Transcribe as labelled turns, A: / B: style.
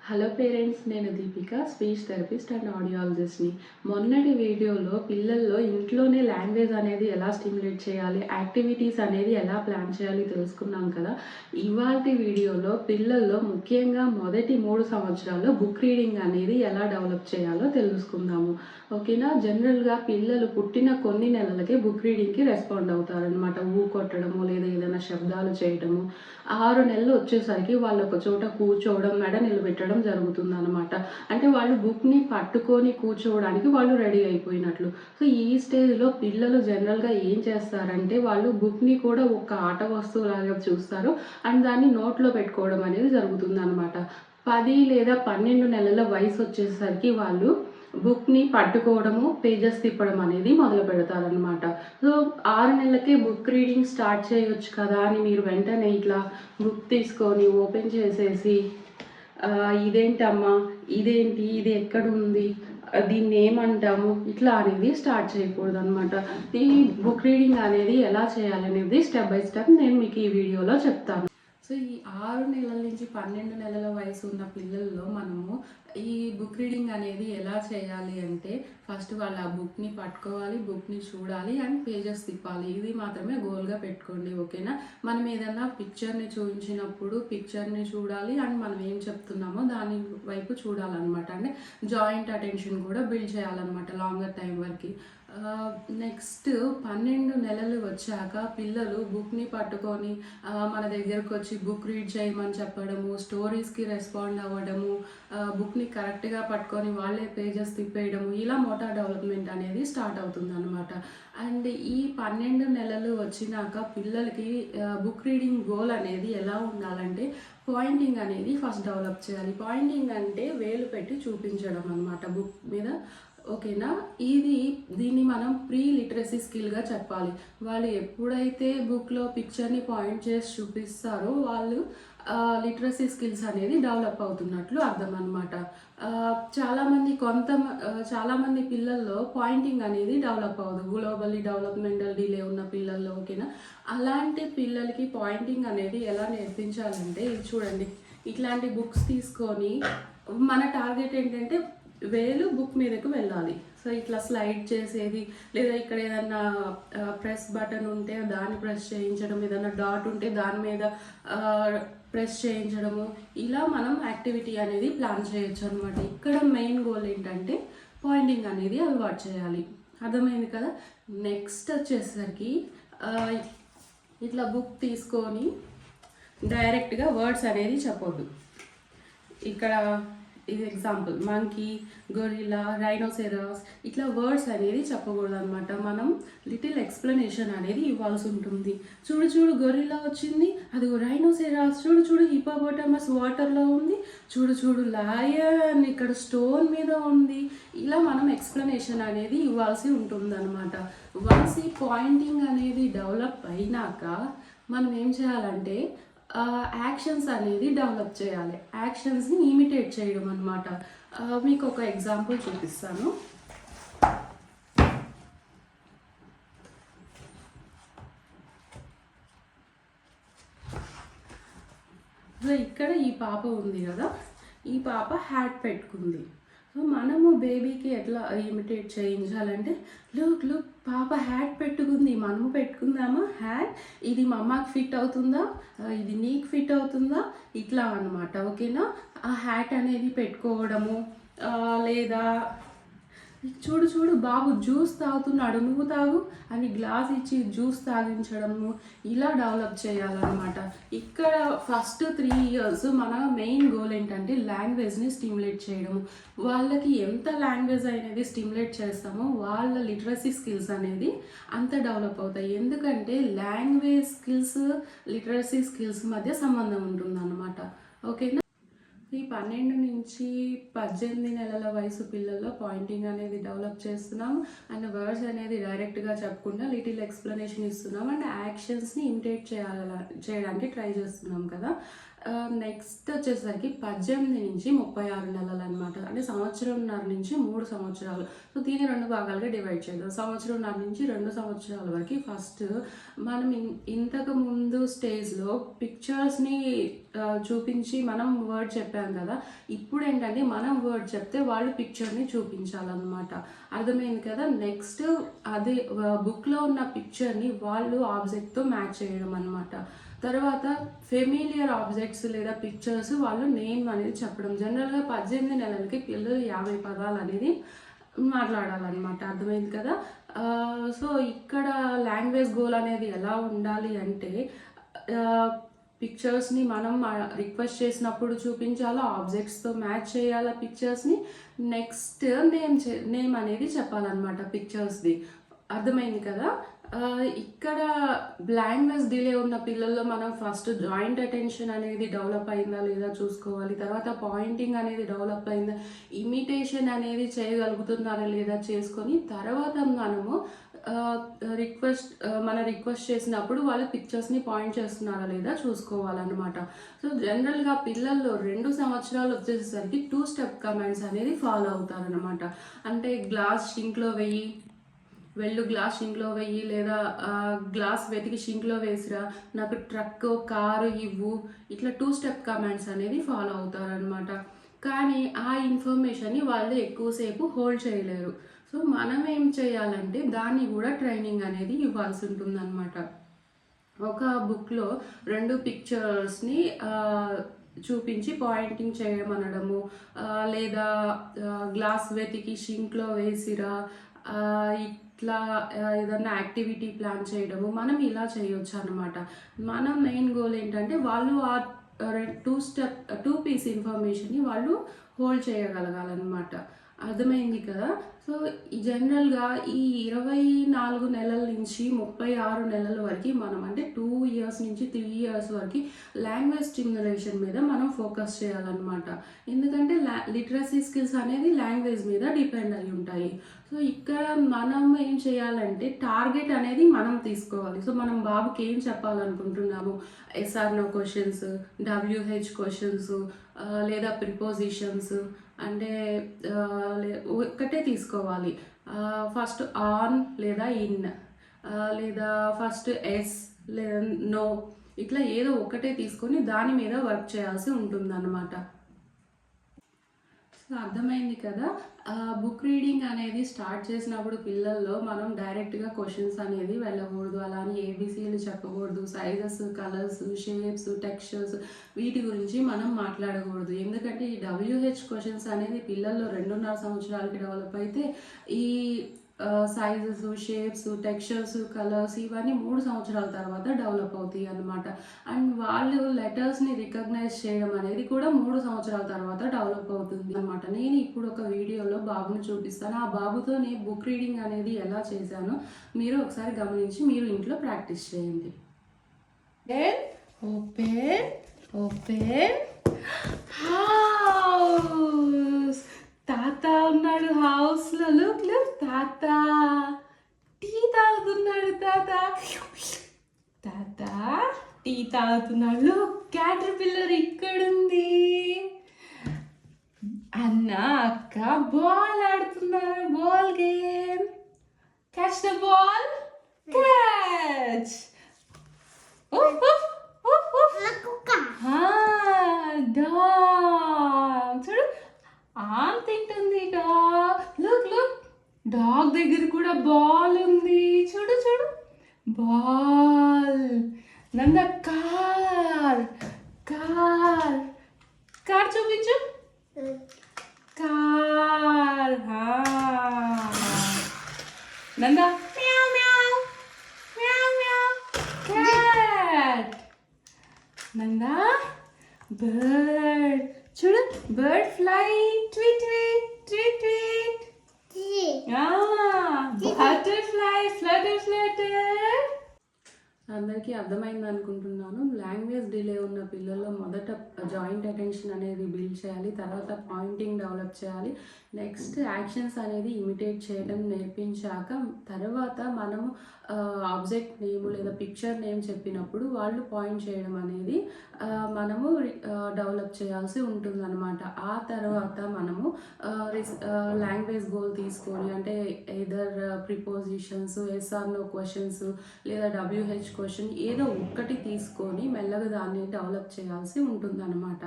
A: Hello parents, నేను Deepika, speech therapist and ఆడియాలజిస్ట్ని. మొన్నటి వీడియోలో పిల్లల్లో ఇంట్లోనే లాంగ్వేజ్ అనేది ఎలా స్టిమ్యులేట్ చేయాలి, యాక్టివిటీస్ అనేది ఎలా ప్లాన్ చేయాలి తెలుసుకున్నాం కదా. ఇవాల్టి వీడియోలో పిల్లల్లో ముఖ్యంగా మొదటి 3 సంవత్సరాల్లో బుక్ రీడింగ్ అనేది ఎలా డెవలప్ చేయాలో తెలుసుకుందాము. ఓకేనా. జనరల్గా పిల్లలు పుట్టిన కొన్ని నెలలకే బుక్ రీడింగ్కి రెస్పాండ్ అవుతారనమాట. కొట్టడము లేదా ఏదైనా శబ్దాలు చేయడము. 6 నెలలు వచ్చేసరికి వాళ్ళు ఒక చోట కూర్చోవడం, మెడ నిలబెట్టడం జరుగుతుందనమాట. అంటే వాళ్ళు బుక్‌ని పట్టుకొని కూర్చోవడానికి వాళ్ళు రెడీ అయిపోయినట్లు. సో, ఈ స్టేజ్‌లో పిల్లలు జనరల్‌గా ఏం చేస్తారంటే వాళ్ళు బుక్‌ని కూడా ఒక ఆట వస్తువులాగా చూస్తారు. అండ్ దాన్ని నోట్లో పెట్టుకోవడం అనేది జరుగుతుందనమాట. 10 లేదా 12 నెలల వయసొచ్చేసరికి వాళ్ళు బుక్‌ని పట్టుకోవడము, పేజెస్ తిప్పడం అనేది మొదలుపెడతారనమాట. సో, 6 నెలలకే బుక్ రీడింగ్ స్టార్ట్ చేయొచ్చు కదా అని మీరు వెంటనే ఇట్లా బుక్ తీసుకొని ఓపెన్ చేసేసి ఇదేంటమ్మా, ఇదేంటి, ఇది ఎక్కడుంది, దీన్నేమంటాము, ఇట్లా అనేది స్టార్ట్ చేయకూడదనమాట. ఈ బుక్ రీడింగ్ అనేది ఎలా చేయాలనేది స్టెప్ బై స్టెప్ నేను మీకు ఈ వీడియోలో చెప్తాను. సో, ఈ 6 నెలల నుంచి 12 నెలల వయసు ఉన్న పిల్లల్లో మనము ఈ బుక్ రీడింగ్ అనేది ఎలా చేయాలి అంటే, ఫస్ట్ వాళ్ళు ఆ బుక్‌ని పట్టుకోవాలి, బుక్‌ని చూడాలి అండ్ పేజెస్ తిప్పాలి. ఇది మాత్రమే గోల్‌గా పెట్టుకోండి. ఓకేనా. మనం ఏదన్నా పిక్చర్‌ని చూపించినప్పుడు పిక్చర్‌ని చూడాలి అండ్ మనం ఏం చెప్తున్నామో దాని వైపు చూడాలన్నమాట. అంటే జాయింట్ అటెన్షన్ కూడా బిల్డ్ చేయాలన్నమాట లాంగర్ టైం వరకు. నెక్స్ట్ 12 నెలలు వచ్చాక పిల్లలు బుక్‌ని పట్టుకొని మన దగ్గరకు వచ్చి బుక్ రీడ్ చేయమని చెప్పడము, స్టోరీస్‌కి రెస్పాండ్ అవ్వడము, బుక్‌ని కరెక్ట్‌గా పట్టుకొని వాళ్ళే పేజెస్ తిప్పేయడము, ఇలా మోటార్ డెవలప్‌మెంట్ అనేది స్టార్ట్ అవుతుందన్నమాట. అండ్ ఈ 12 నెలలు వచ్చినాక పిల్లలకి బుక్ రీడింగ్ గోల్ అనేది ఎలా ఉండాలంటే, పాయింటింగ్ అనేది ఫస్ట్ డెవలప్ చేయాలి. పాయింటింగ్ అంటే వేలు పెట్టి చూపించడం అనమాట బుక్ మీద. ఓకేనా. దీన్ని మనం ప్రీ లిటరసీ స్కిల్గా చెప్పాలి. వాళ్ళు ఎప్పుడైతే బుక్లో పిక్చర్ని పాయింట్ చేసి చూపిస్తారో వాళ్ళు లిటరసీ స్కిల్స్ అనేది డెవలప్ అవుతున్నట్లు అర్థం అనమాట. చాలామంది పిల్లల్లో పాయింటింగ్ అనేది డెవలప్ అవ్వదు. గ్లోబల్లీ డెవలప్మెంటల్ డిలే ఉన్న పిల్లల్లో. ఓకేనా. అలాంటి పిల్లలకి పాయింటింగ్ అనేది ఎలా నేర్పించాలంటే, ఇది చూడండి, ఇట్లాంటి బుక్స్ తీసుకొని మన టార్గెట్ ఏంటంటే వేలు బుక్ మీదకు వెళ్ళాలి. సో, ఇట్లా స్లైడ్ చేసేది, లేదా ఇక్కడ ఏదన్నా ప్రెస్ బటన్ ఉంటే దాన్ని ప్రెస్ చేయించడం, ఏదన్నా డాట్ ఉంటే దాని మీద ప్రెస్ చేయించడము, ఇలా మనం యాక్టివిటీ అనేది ప్లాన్ చేయొచ్చు అనమాట. ఇక్కడ మెయిన్ గోల్ ఏంటంటే పాయింటింగ్ అనేది అలవాటు చేయాలి. అర్థమైంది కదా. నెక్స్ట్ వచ్చేసరికి ఇట్లా బుక్ తీసుకొని డైరెక్ట్గా వర్డ్స్ అనేది చెప్పొద్దు. ఇక్కడ ఇది ఎగ్జాంపుల్, మంకీ, గొరిల్లా, రైనోసెరాస్, ఇట్లా వర్డ్స్ అనేది చెప్పకూడదు అనమాట. మనం లిటిల్ ఎక్స్ప్లెనేషన్ అనేది ఇవ్వాల్సి ఉంటుంది. చూడు గొరిల్లా వచ్చింది, అది రైనోసెరాస్, చూడు హిపోపోటమస్ వాటర్లో ఉంది, చూడు లయన్ ఇక్కడ స్టోన్ మీద ఉంది. ఇలా మనం ఎక్స్ప్లెనేషన్ అనేది ఇవ్వాల్సి ఉంటుంది అనమాట. వన్స్ ఈ పాయింటింగ్ అనేది డెవలప్ అయినాక మనం ఏం చేయాలంటే యాక్షన్స్ అనేది డెవలప్ చేయాలి. యాక్షన్స్ని ఇమిటేట్ చేయడం అనమాట. మీకు ఒక ఎగ్జాంపుల్ చూపిస్తాను. సో, ఇక్కడ ఈ పాప ఉంది కదా, ఈ పాప హ్యాట్ పెట్టుకుంది. సో, మనము బేబీకి ఎట్లా ఇమిటేట్ చేయించాలంటే, లుక్ పాప హ్యాట్ పెట్టుకుంది, మనము పెట్టుకుందామా హ్యాట్, ఇది మా అమ్మకి ఫిట్ అవుతుందా, ఇది నీకు ఫిట్ అవుతుందా, ఇట్లా అనమాట. ఓకేనా. ఆ హ్యాట్ అనేది పెట్టుకోవడము, లేదా చూడు బాబు జ్యూస్ తాగుతున్నాడు, నువ్వు తాగు అని గ్లాస్ ఇచ్చి జ్యూస్ తాగించడము, ఇలా డెవలప్ చేయాలన్నమాట. ఇక్కడ ఫస్ట్ 3 years మన మెయిన్ గోల్ ఏంటంటే లాంగ్వేజ్ని స్టిమ్యులేట్ చేయడము. వాళ్ళకి ఎంత లాంగ్వేజ్ అనేది స్టిమ్యులేట్ చేస్తామో వాళ్ళ లిటరసీ స్కిల్స్ అనేది అంత డెవలప్ అవుతాయి. ఎందుకంటే లాంగ్వేజ్ స్కిల్స్, లిటరసీ స్కిల్స్ మధ్య సంబంధం ఉంటుందన్నమాట. ఓకేనా. ఈ 12 నుంచి 18 నెలల వయసు పిల్లల్లో పాయింటింగ్ అనేది డెవలప్ చేస్తున్నాం. అండ్ వర్డ్స్ అనేది డైరెక్ట్గా చెప్పకుండా లిటిల్ ఎక్స్ప్లెనేషన్ ఇస్తున్నాం. అండ్ యాక్షన్స్ని ఇమిటేట్ చేయడానికి ట్రై చేస్తున్నాం కదా. నెక్స్ట్ వచ్చేసరికి 18-36 నెలలు అనమాట. అంటే సంవత్సరంన్నర నుంచి 3 సంవత్సరాలు. సో దీన్ని 2 భాగాలుగా డివైడ్ చేద్దాం. సంవత్సరంన్నర నుంచి 2 సంవత్సరాల వరకు ఫస్ట్ మనం ఇంతకు ముందు స్టేజ్లో పిక్చర్స్ని చూపించి మనం వర్డ్ చెప్పాం కదా. ఇప్పుడు ఏంటంటే మనం వర్డ్ చెప్తే వాళ్ళు పిక్చర్ని చూపించాలన్నమాట. అర్థమైంది కదా. నెక్స్ట్ అదే బుక్లో ఉన్న పిక్చర్ని వాళ్ళు ఆబ్జెక్ట్తో మ్యాచ్ చేయడం అనమాట. తర్వాత ఫెమిలియర్ ఆబ్జెక్ట్స్ లేదా పిక్చర్స్ వాళ్ళు నేమ్ అనేది చెప్పడం. జనరల్గా 18 నెలలకి పిల్లలు 50 పదాలు అనేది మాట్లాడాలన్నమాట. అర్థమైంది కదా. సో ఇక్కడ లాంగ్వేజ్ గోల్ అనేది ఎలా ఉండాలి అంటే పిక్చర్స్ని మనం రిక్వెస్ట్ చేసినప్పుడు చూపించాలా, ఆబ్జెక్ట్స్తో మ్యాచ్ చేయాలా పిక్చర్స్ని. నెక్స్ట్ నేమ్ అనేది చెప్పాలన్నమాట పిక్చర్స్ది. అర్థమైంది కదా. ఇక్కడ లాంగ్వేజ్ డిలే ఉన్న పిల్లల్లో మనం ఫస్ట్ జాయింట్ అటెన్షన్ అనేది డెవలప్ అయిందా లేదా చూసుకోవాలి. తర్వాత పాయింటింగ్ అనేది డెవలప్ అయిందా, ఇమిటేషన్ అనేది చేయగలుగుతున్నారా లేదా చేసుకొని తర్వాత మనము రిక్వెస్ట్ చేసినప్పుడు వాళ్ళ పిక్చర్స్ని పాయింట్ చేస్తున్నారా లేదా చూసుకోవాలన్నమాట. సో జనరల్గా పిల్లల్లో 2 సంవత్సరాలు వచ్చేసరికి 2 స్టెప్ కమాండ్స్ అనేది ఫాలో అవుతారనమాట. అంటే గ్లాస్ షింక్లో వెయ్యి, గ్లాస్ షింక్లో వెయ్యి, లేదా గ్లాస్ వెతికి షింక్లో వేసిరా, నాకు ట్రక్ కారు ఇవ్వు, ఇట్లా 2 స్టెప్ కమాండ్స్ అనేది ఫాలో అవుతారనమాట. కానీ ఆ ఇన్ఫర్మేషన్ని వాళ్ళు ఎక్కువసేపు హోల్డ్ చేయలేరు. సో మనం ఏం చేయాలంటే దాన్ని కూడా ట్రైనింగ్ అనేది ఇవ్వాల్సి ఉంటుందన్నమాట. ఒక బుక్లో 2 పిక్చర్స్ని చూపించి పాయింటింగ్ చేయమనడము, లేదా గ్లాస్ వెతికి షింక్లో వేసిరా, ఇట్లా ఏదన్నా యాక్టివిటీ ప్లాన్ చేయడము మనం ఇలా చేయొచ్చు అనమాట. మన మెయిన్ గోల్ ఏంటంటే వాళ్ళు ఆ 2 పీస్ ఇన్ఫర్మేషన్ని వాళ్ళు హోల్డ్ చేయగలగాలన్నమాట. అర్థమైంది కదా. సో జనరల్గా ఈ 24 నెలల నుంచి 36 నెలల వరకు మనం అంటే 2 ఇయర్స్ నుంచి 3 ఇయర్స్ వరకు లాంగ్వేజ్ స్టిమ్యులేషన్ మీద మనం ఫోకస్ చేయాలన్నమాట. ఎందుకంటే లిటరసీ స్కిల్స్ అనేది లాంగ్వేజ్ మీద డిపెండ్ అయి ఉంటాయి. సో ఇక్కడ మనం ఏం చేయాలంటే టార్గెట్ అనేది మనం తీసుకోవాలి. సో మనం బాబుకి ఏం చెప్పాలనుకుంటున్నాము, yes or no questions, WH questions, లేదా ప్రిపోజిషన్స్ అంటే ఒక్కటే తీసుకోవాలి. ఫస్ట్ ఆన్ లేదా ఇన్, లేదా ఫస్ట్ ఎస్ లేదా నో, ఇట్లా ఏదో ఒకటే తీసుకొని దాని మీద వర్క్ చేయాల్సి ఉంటుందన్నమాట. సో అర్థమైంది కదా. బుక్ రీడింగ్ అనేది స్టార్ట్ చేసినప్పుడు పిల్లల్లో మనం డైరెక్ట్గా క్వశ్చన్స్ అనేది వెళ్ళకూడదు, అలానే ఏబీసీలు చెప్పకూడదు, సైజెస్, కలర్స్, షేప్స్, టెక్స్చర్స్ వీటి గురించి మనం మాట్లాడకూడదు. ఎందుకంటే ఈ WH క్వశ్చన్స్ అనేది పిల్లల్లో 2.5 సంవత్సరాలకి డెవలప్ అయితే ఈ సైజెస్, షేప్స్, టెక్స్చర్స్, కలర్స్ ఇవన్నీ 3 సంవత్సరాల తర్వాత డెవలప్ అవుతాయి అన్నమాట. అండ్ వాళ్ళు లెటర్స్ని రికగ్నైజ్ చేయడం అనేది కూడా 3 సంవత్సరాల తర్వాత డెవలప్ అవుతుంది అన్నమాట. నేను ఇప్పుడు ఒక వీడియోలో బాబుని చూపిస్తాను. ఆ బాబుతో నేను బుక్ రీడింగ్ అనేది ఎలా చేశానో మీరు ఒకసారి గమనించి మీరు ఇంట్లో ప్రాక్టీస్ చేయండి. Open open house. తాత ఉన్నాడు హౌస్లో. లుక్ లుక్, తాత టీ తాగుతున్నాడు. తాత టీ తాగుతున్నాడు. లుక్, క్యాటర్పిల్లర్ ఇక్కడుంది. అన్న అక్క బాల్ ఆడుతున్నారు. Ball game. Catch the ball. Catch. Dog చూడు, ఆన్ తింటుంది డాగ్. లుక్ లుక్, డాగ్ దగ్గర కూడా బాల్ ఉంది. చూడు చూడు, బాల్. నంద కార్. కార్ కార్ చూపించు. కార్. నంద మ్యావ్ మ్యావ్ మ్యావ్ మ్యావ్. క్యాట్. నంద బర్డ్. చూడు, bird fly. Tweet tweet tweet tweet. Butterfly. Flutter Flutter. అందరికీ అర్థమైంది అనుకుంటున్నాను. లాంగ్వేజ్ డిలే ఉన్న పిల్లల్లో మొదట జాయింట్ అటెన్షన్ అనేది బిల్డ్ చేయాలి, తర్వాత పాయింటింగ్ డెవలప్ చేయాలి, నెక్స్ట్ యాక్షన్స్ అనేది ఇమిటేట్ చేయడం నేర్పించాక తర్వాత మనము ఆబ్జెక్ట్ నేమ్ లేదా పిక్చర్ నేమ్ చెప్పినప్పుడు వాళ్ళు పాయింట్ చేయడం అనేది మనము డెవలప్ చేయాల్సి ఉంటుందన్నమాట. ఆ తర్వాత మనము లాంగ్వేజ్ గోల్ తీసుకొని అంటే either prepositions, yes or no questions లేదా డబ్ల్యూహెచ్ క్వెషన్ ఏదో ఒక్కటి తీసుకొని మెల్లగా దాన్ని డెవలప్ చేయాల్సి ఉంటుందన్నమాట.